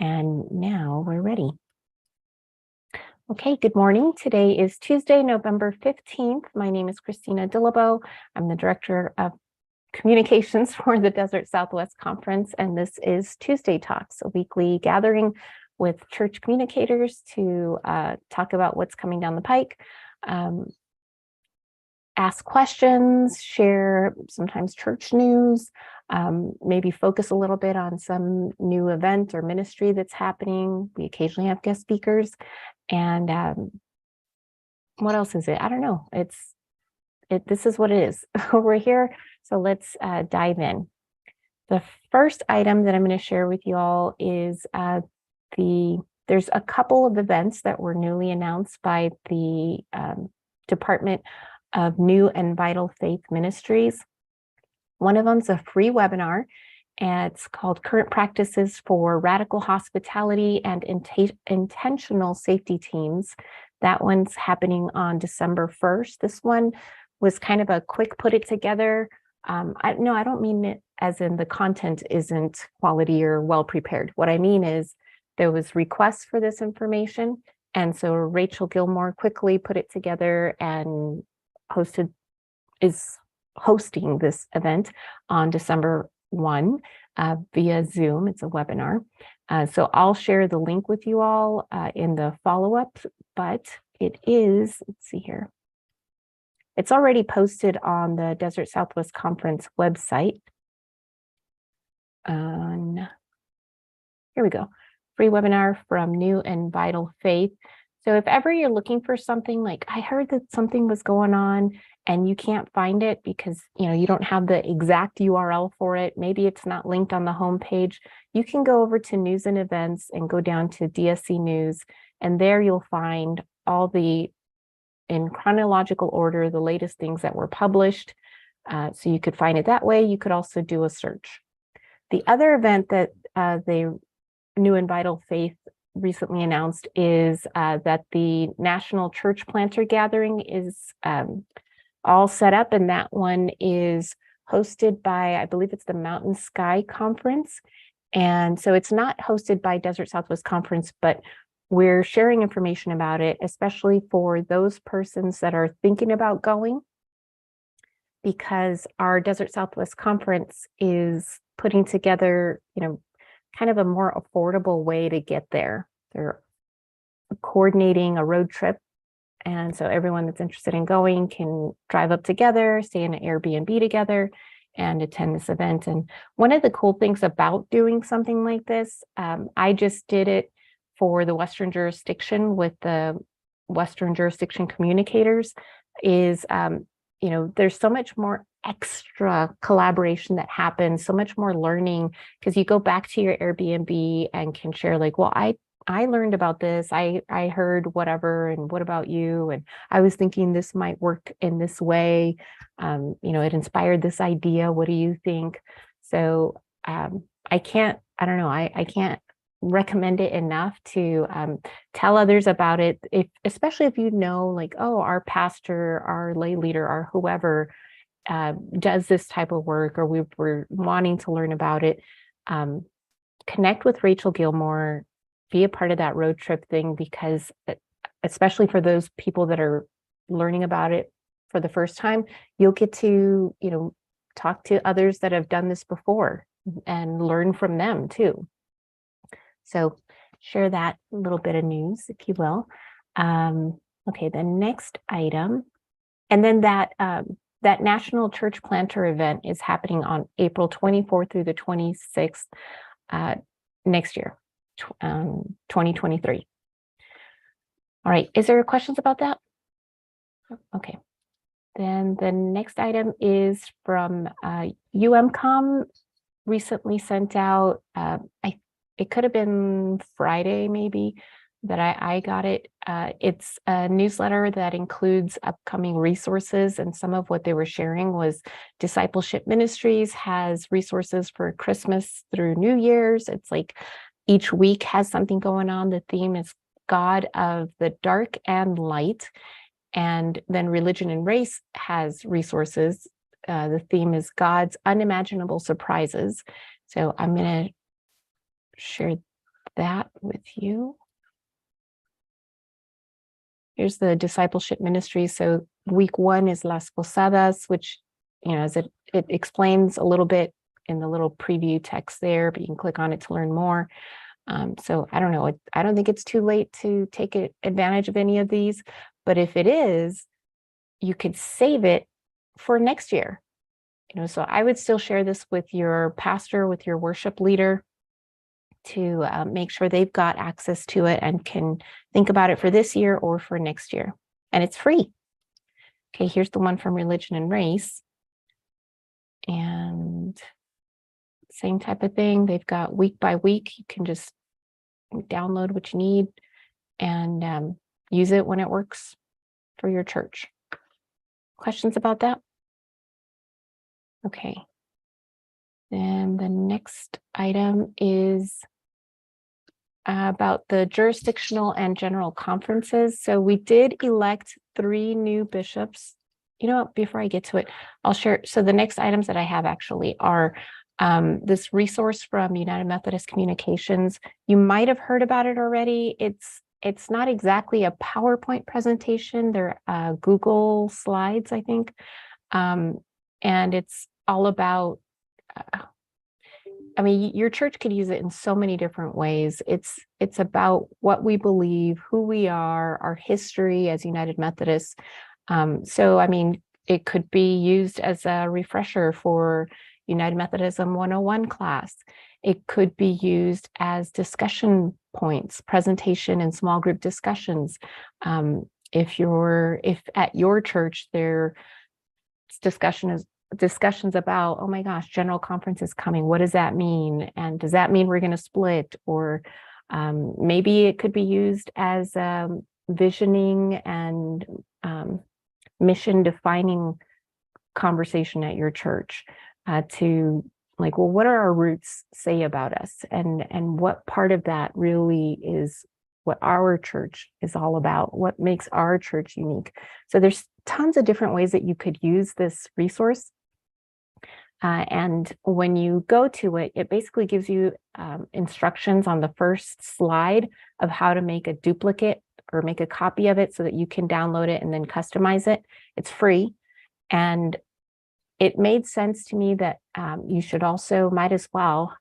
And now we're ready. Okay, good morning. Today is Tuesday, November 15th. My name is Christina Dillabo. I'm the Director of Communications for the Desert Southwest Conference, and this is Tuesday Talks, a weekly gathering with church communicators to talk about what's coming down the pike, ask questions, share sometimes church news, maybe focus a little bit on some new event or ministry that's happening. We occasionally have guest speakers. And what else is it? I don't know. This is what it is. We're here. So let's dive in. The first item that I'm going to share with you all is there's a couple of events that were newly announced by the Department of New and Vital Faith Ministries. One of them's a free webinar, and it's called Current Practices for Radical Hospitality and Intentional Safety Teams. That one's happening on December 1st. This one was kind of a quick put it together. I don't mean it as in the content isn't quality or well prepared. What I mean is there was requests for this information. And so Rachel Gilmore quickly put it together and is hosting this event on December 1 via Zoom. It's a webinar. So I'll share the link with you all in the follow-up, but it is, let's see here. It's already posted on the Desert Southwest Conference website. Here we go. Free webinar from New and Vital Faith. So if ever you're looking for something, like I heard that something was going on and you can't find it because you don't have the exact URL for it, maybe it's not linked on the homepage, you can go over to News and Events and go down to DSC News, and there you'll find all in chronological order, the latest things that were published. So you could find it that way. You could also do a search. The other event that the New and Vital Faith recently announced is that the National Church Planter Gathering is all set up, and that one is hosted by, I believe it's the Mountain Sky Conference. And so it's not hosted by Desert Southwest Conference, but we're sharing information about it, especially for those persons that are thinking about going, because our Desert Southwest Conference is putting together, kind of a more affordable way to get there. They're coordinating a road trip. And so everyone that's interested in going can drive up together, stay in an Airbnb together, and attend this event. And one of the cool things about doing something like this, I just did it for the Western Jurisdiction with the Western Jurisdiction communicators, is, there's so much more extra collaboration that happens, so much more learning, because you go back to your Airbnb and can share like, well, I learned about this, I heard whatever, and what about you? And I was thinking this might work in this way. It inspired this idea. What do you think? So I can't recommend it enough to tell others about it, especially if like, oh, our pastor, our lay leader, or whoever does this type of work, or we're wanting to learn about it. Connect with Rachel Gilmore, be a part of that road trip thing, because especially for those people that are learning about it for the first time, you'll get to talk to others that have done this before and learn from them too. So share that little bit of news, if you will. Okay, the next item, and then that National Church Planter event is happening on April 24th through the 26th next year, 2023. All right, is there questions about that? Okay, then the next item is from UMCOM. Recently sent out, it could have been Friday maybe that I got it. It's a newsletter that includes upcoming resources, and some of what they were sharing was Discipleship Ministries has resources for Christmas through New Year's. It's like each week has something going on. The theme is God of the Dark and Light. And then Religion and Race has resources. The theme is God's Unimaginable Surprises. So I'm going to share that with you. Here's the discipleship ministry. So week 1 is Las Posadas, which, as it explains a little bit in the little preview text there, but you can click on it to learn more. So I don't know. I don't think it's too late to take advantage of any of these, but if it is, you could save it for next year. So I would still share this with your pastor, with your worship leader, to make sure they've got access to it and can think about it for this year or for next year. And it's free. Okay, here's the one from religion and race. And same type of thing. They've got week by week. You can just download what you need and use it when it works for your church. Questions about that? Okay. Then the next item is about the jurisdictional and general conferences. So we did elect 3 new bishops. Before I get to it, I'll share. So the next items that I have actually are this resource from United Methodist Communications. You might have heard about it already. It's not exactly a PowerPoint presentation. They're Google Slides, I think. And it's all about, your church could use it in so many different ways. It's about what we believe, who we are, our history as United Methodists. It could be used as a refresher for United Methodism 101 class. It could be used as discussion points, presentation and small group discussions. If at your church there's discussions about, oh my gosh, general conference is coming. What does that mean? And does that mean we're going to split? Or maybe it could be used as visioning and mission defining conversation at your church to what do our roots say about us? And what part of that really is what our church is all about? What makes our church unique? So there's tons of different ways that you could use this resource. And when you go to it, it basically gives you instructions on the first slide of how to make a duplicate or make a copy of it so that you can download it and then customize it. It's free. And it made sense to me that you should also might as well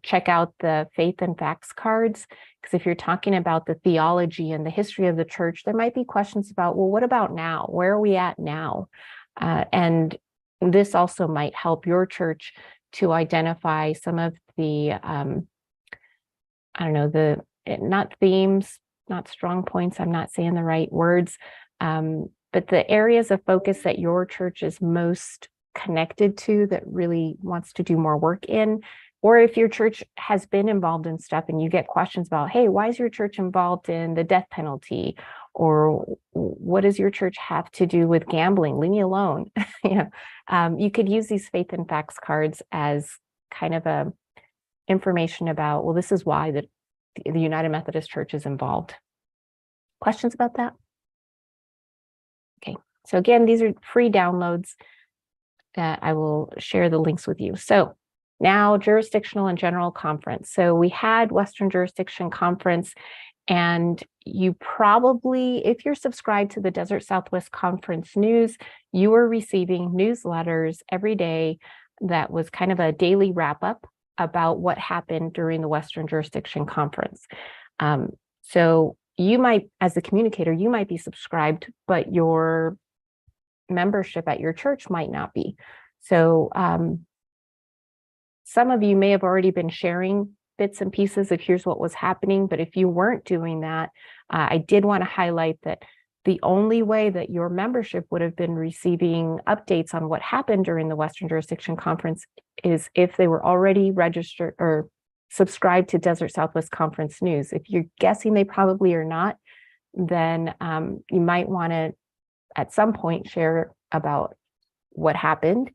check out the faith and facts cards, because if you're talking about the theology and the history of the church, there might be questions about, well, what about now? Where are we at now? And this also might help your church to identify some of the, not themes, not strong points, I'm not saying the right words, but the areas of focus that your church is most connected to, that really wants to do more work in. Or if your church has been involved in stuff and you get questions about, hey, why is your church involved in the death penalty? Or what does your church have to do with gambling? Leave me alone. You could use these faith and facts cards as kind of a information about, well, this is why the United Methodist Church is involved. Questions about that? Okay, so again, these are free downloads that I will share the links with you. So now jurisdictional and general conference. So we had Western Jurisdiction Conference, and you probably, if you're subscribed to the Desert Southwest Conference news, you were receiving newsletters every day that was kind of a daily wrap up about what happened during the Western Jurisdiction Conference. So you might, as a communicator, you might be subscribed, but your membership at your church might not be. So some of you may have already been sharing bits and pieces of here's what was happening, but if you weren't doing that, I did want to highlight that the only way that your membership would have been receiving updates on what happened during the Western Jurisdiction Conference is if they were already registered or subscribed to Desert Southwest Conference news. If you're guessing they probably are not, then you might want to at some point share about what happened,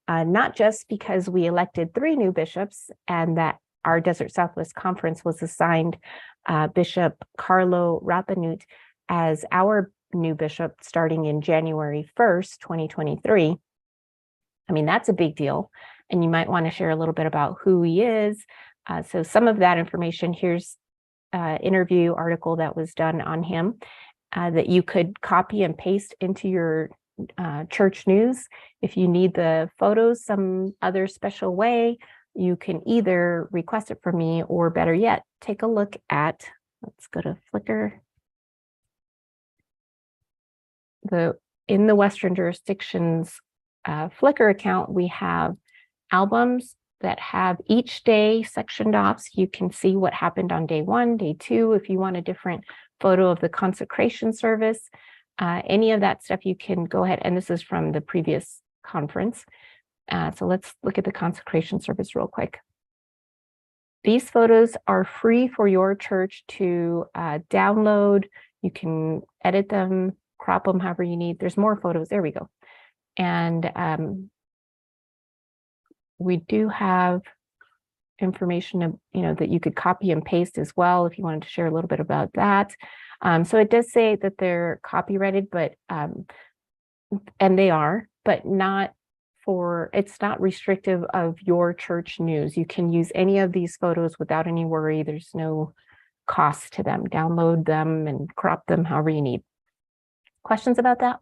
not just because we elected 3 new bishops and that our Desert Southwest Conference was assigned Bishop Carlo Rapanut as our new bishop starting in January 1st, 2023. I mean, that's a big deal. And you might want to share a little bit about who he is. So some of that information, here's interview article that was done on him that you could copy and paste into your church news. If you need the photos some other special way, you can either request it from me, or better yet, take a look at, let's go to Flickr. In the Western Jurisdictions Flickr account, we have albums that have each day sectioned off. So you can see what happened on day 1, day 2. If you want a different photo of the consecration service, any of that stuff, you can go ahead. And this is from the previous conference. So let's look at the consecration service real quick. These photos are free for your church to download. You can edit them, crop them however you need. There's more photos. There we go. And we do have information of, that you could copy and paste as well if you wanted to share a little bit about that. So it does say that they're copyrighted, but and they are, but not for, it's not restrictive of your church news. You can use any of these photos without any worry. There's no cost to them. Download them and crop them however you need. Questions about that?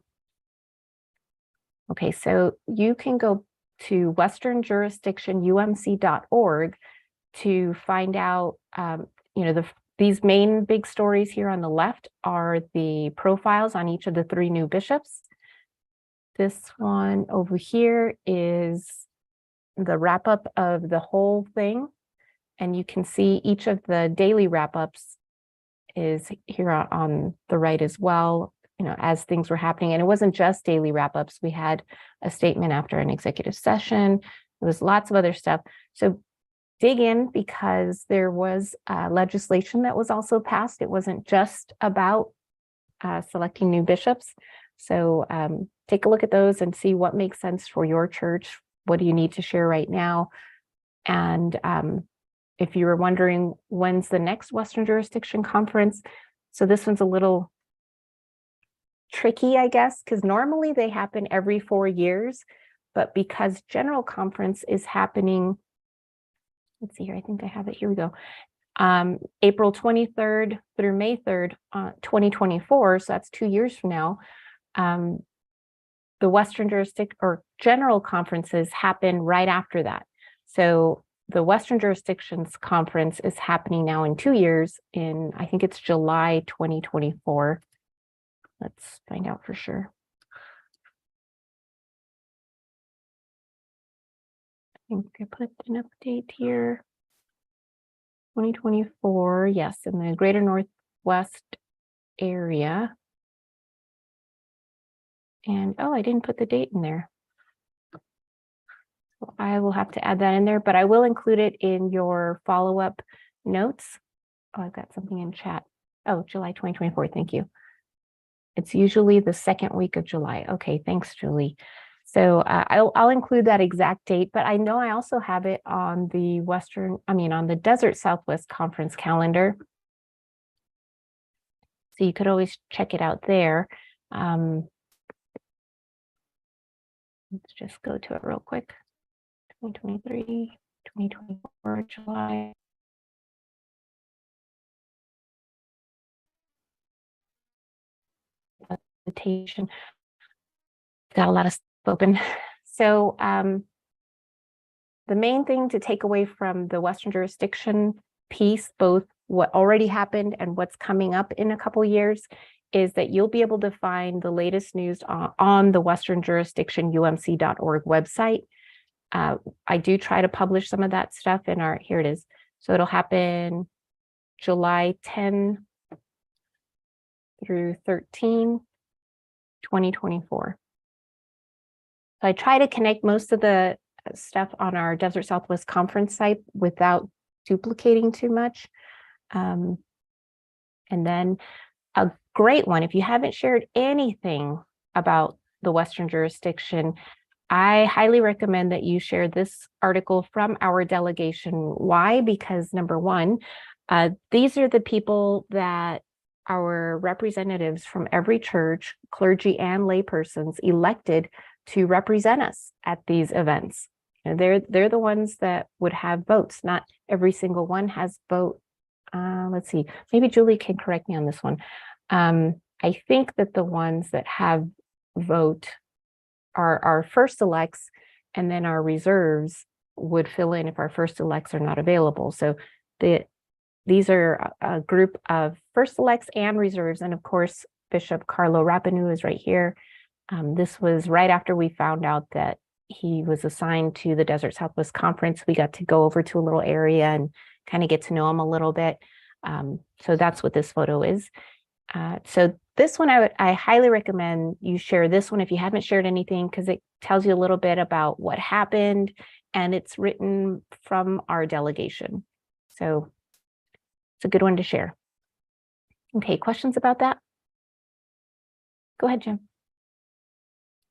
Okay, so you can go to westernjurisdictionumc.org to find out, these main big stories here on the left are the profiles on each of the 3 new bishops. This one over here is the wrap-up of the whole thing. And you can see each of the daily wrap-ups is here on the right as well, as things were happening. And it wasn't just daily wrap-ups. We had a statement after an executive session. There was lots of other stuff. So dig in, because there was legislation that was also passed. It wasn't just about selecting new bishops. So take a look at those and see what makes sense for your church. What do you need to share right now? And if you were wondering, when's the next Western Jurisdiction Conference? So this one's a little tricky, I guess, because normally they happen every 4 years, but because General Conference is happening, let's see here, I think I have it, here we go, April 23rd through May 3rd, 2024, so that's 2 years from now. The Western Jurisdiction or General Conferences happen right after that. So the Western Jurisdictions Conference is happening now in 2 years in, I think it's July 2024. Let's find out for sure. I think I put an update here. 2024, yes, in the Greater Northwest area. And oh, I didn't put the date in there. So I will have to add that in there, but I will include it in your follow-up notes. Oh, I've got something in chat. Oh, July 2024, thank you. It's usually the 2nd week of July. Okay, thanks, Julie. So I'll include that exact date, but I know I also have it on the on the Desert Southwest Conference calendar. So you could always check it out there. Let's just go to it real quick. 2023, 2024, July. Invitation. Got a lot of stuff open. So the main thing to take away from the Western Jurisdiction piece, both what already happened and what's coming up in a couple years, is that you'll be able to find the latest news on the Western Jurisdiction UMC.org website. I do try to publish some of that stuff in our, here it is. So it'll happen July 10 through 13, 2024. So I try to connect most of the stuff on our Desert Southwest Conference site without duplicating too much. And then a great one, if you haven't shared anything about the Western Jurisdiction, I highly recommend that you share this article from our delegation. Why? Because number one, these are the people that our representatives from every church, clergy and laypersons elected to represent us at these events. And they're the ones that would have votes. Not every single one has vote let's see, maybe Julie can correct me on this one. I think that the ones that have vote are our first elects, and then our reserves would fill in if our first elects are not available. So these are a group of first elects and reserves. And of course, Bishop Carlo Rapinu is right here. This was right after we found out that he was assigned to the Desert Southwest Conference. We got to go over to a little area and kind of get to know him a little bit. So that's what this photo is. So this one, I highly recommend you share this one if you haven't shared anything, because it tells you a little bit about what happened, and it's written from our delegation. So it's a good one to share. Okay, questions about that? Go ahead, Jim.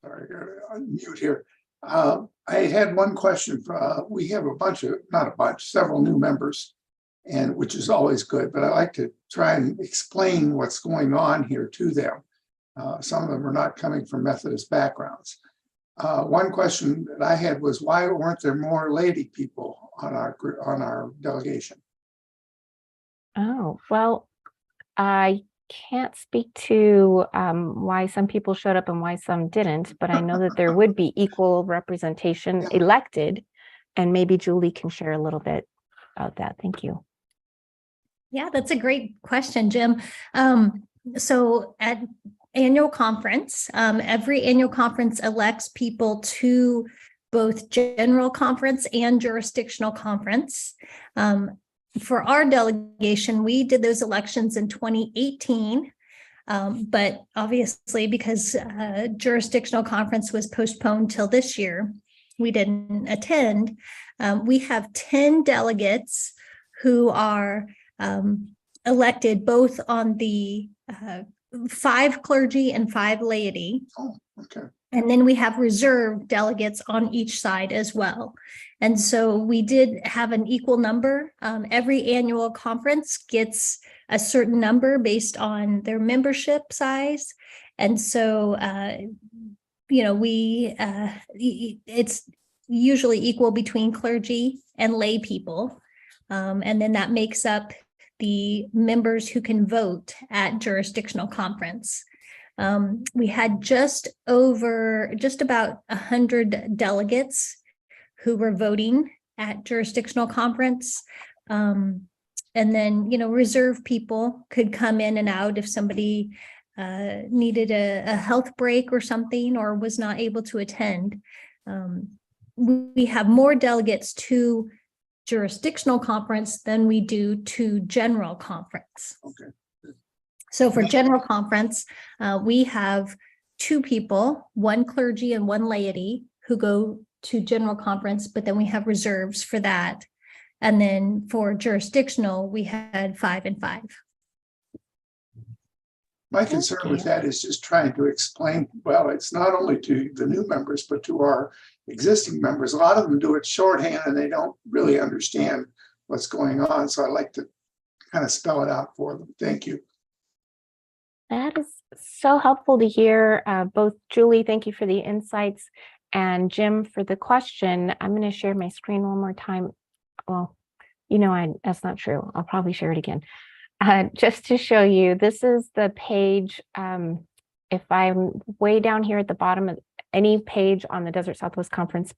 Sorry, I unmute here. I had one question. We have several new members, and which is always good, but I like to try and explain what's going on here to them. Some of them are not coming from Methodist backgrounds. One question that I had was, why weren't there more lady people on our delegation? Oh, well, I can't speak to why some people showed up and why some didn't, but I know that there would be equal representation elected, and maybe Julie can share a little bit about that. Thank you. Yeah, that's a great question, Jim. So at annual conference, every annual conference elects people to both general conference and jurisdictional conference. For our delegation, we did those elections in 2018, but obviously because jurisdictional conference was postponed till this year, we didn't attend. We have 10 delegates who are elected both on the 5 clergy and 5 laity. Oh, okay. And then we have reserve delegates on each side as well. And so we did have an equal number. Every annual conference gets a certain number based on their membership size. And so, it's usually equal between clergy and lay people. And then that makes up the members who can vote at jurisdictional conference. We had just about 100 delegates who were voting at jurisdictional conference. And then, reserve people could come in and out if somebody needed a health break or something, or was not able to attend. We have more delegates to jurisdictional conference than we do to general conference. Okay. So for general conference, we have 2 people, 1 clergy and 1 laity, who go to general conference, but then we have reserves for that. And then for jurisdictional, we had 5 and 5. My concern with that is just trying to explain, well, it's not only to the new members, but to our existing members. A lot of them do it shorthand and they don't really understand what's going on. So I like to kind of spell it out for them. Thank you. That is so helpful to hear. Both Julie, thank you for the insights, and Jim for the question. I'm going to share my screen one more time. Well, that's not true. I'll probably share it again. Just to show you, this is the page. If I'm way down here at the bottom of any page on the Desert Southwest Conference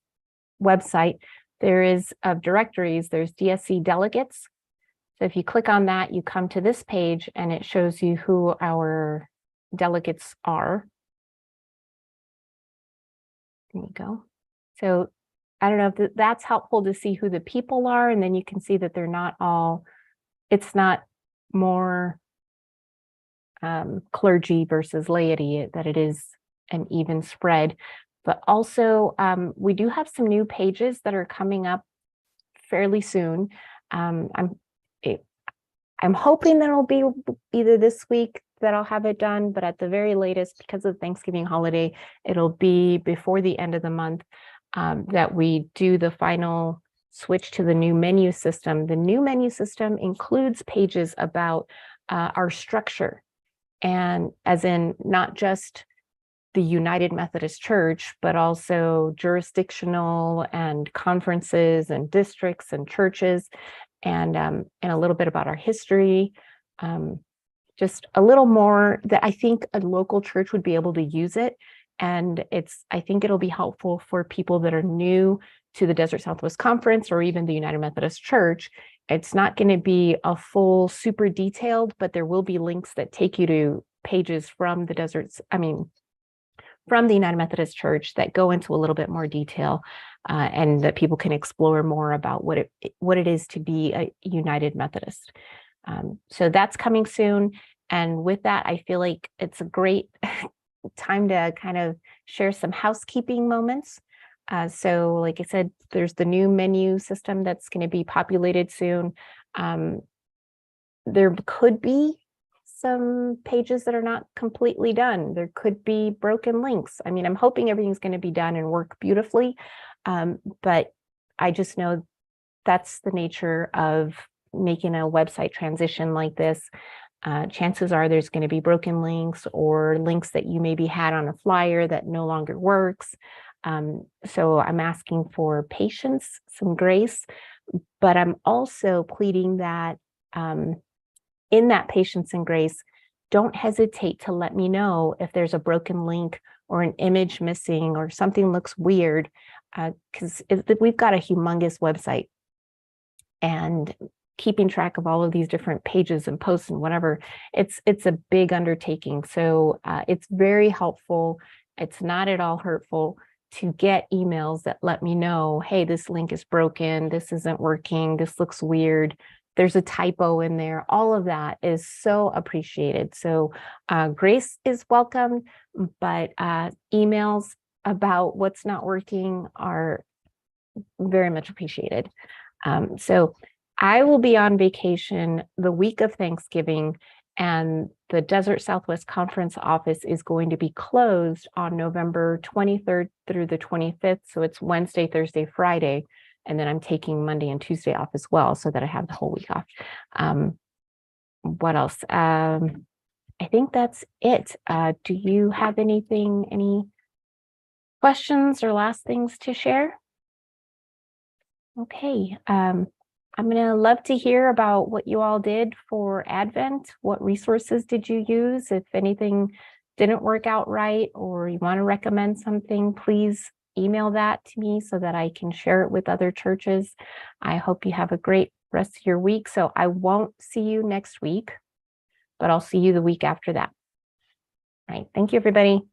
website, there is of directories, there's DSC delegates. So if you click on that, you come to this page and it shows you who our delegates are. There you go. So I don't know if that's helpful to see who the people are, and then you can see that they're not all, it's not more clergy versus laity, that it is an even spread. But also we do have some new pages that are coming up fairly soon. I'm hoping that it'll be either this week that I'll have it done, but at the very latest, because of the Thanksgiving holiday, it'll be before the end of the month that we do the final switch to the new menu system. The new menu system includes pages about our structure, and as in not just the United Methodist Church, but also jurisdictional and conferences and districts and churches. and a little bit about our history. Just a little more that I think a local church would be able to use it. And I think it'll be helpful for people that are new to the Desert Southwest Conference or even the United Methodist Church. It's not going to be a full, super detailed, but there will be links that take you to pages from from the United Methodist Church that go into a little bit more detail, and that people can explore more about what it is to be a United Methodist. So that's coming soon. And with that, I feel like it's a great time to kind of share some housekeeping moments. So like I said, there's the new menu system that's going to be populated soon. There could be some pages that are not completely done. There could be broken links. I mean, I'm hoping everything's going to be done and work beautifully. But I just know that's the nature of making a website transition like this. Chances are there's going to be broken links or links that you maybe had on a flyer that no longer works. So I'm asking for patience, some grace, but I'm also pleading that in that patience and grace, don't hesitate to let me know if there's a broken link or an image missing or something looks weird, because we've got a humongous website, and keeping track of all of these different pages and posts and whatever, it's a big undertaking. So it's very helpful. It's not at all hurtful to get emails that let me know, hey, this link is broken, this isn't working, this looks weird, there's a typo in there. All of that is so appreciated. So grace is welcome, but emails about what's not working are very much appreciated. So I will be on vacation the week of Thanksgiving, and the Desert Southwest Conference office is going to be closed on November 23rd through the 25th. So it's Wednesday, Thursday, Friday. And then I'm taking Monday and Tuesday off as well, so that I have the whole week off. What else? I think that's it. Do you have any questions or last things to share? Okay. I'm going to love to hear about what you all did for Advent. What resources did you use? If anything didn't work out right, or you want to recommend something, please email that to me so that I can share it with other churches. I hope you have a great rest of your week. So I won't see you next week, but I'll see you the week after that. All right. Thank you, everybody.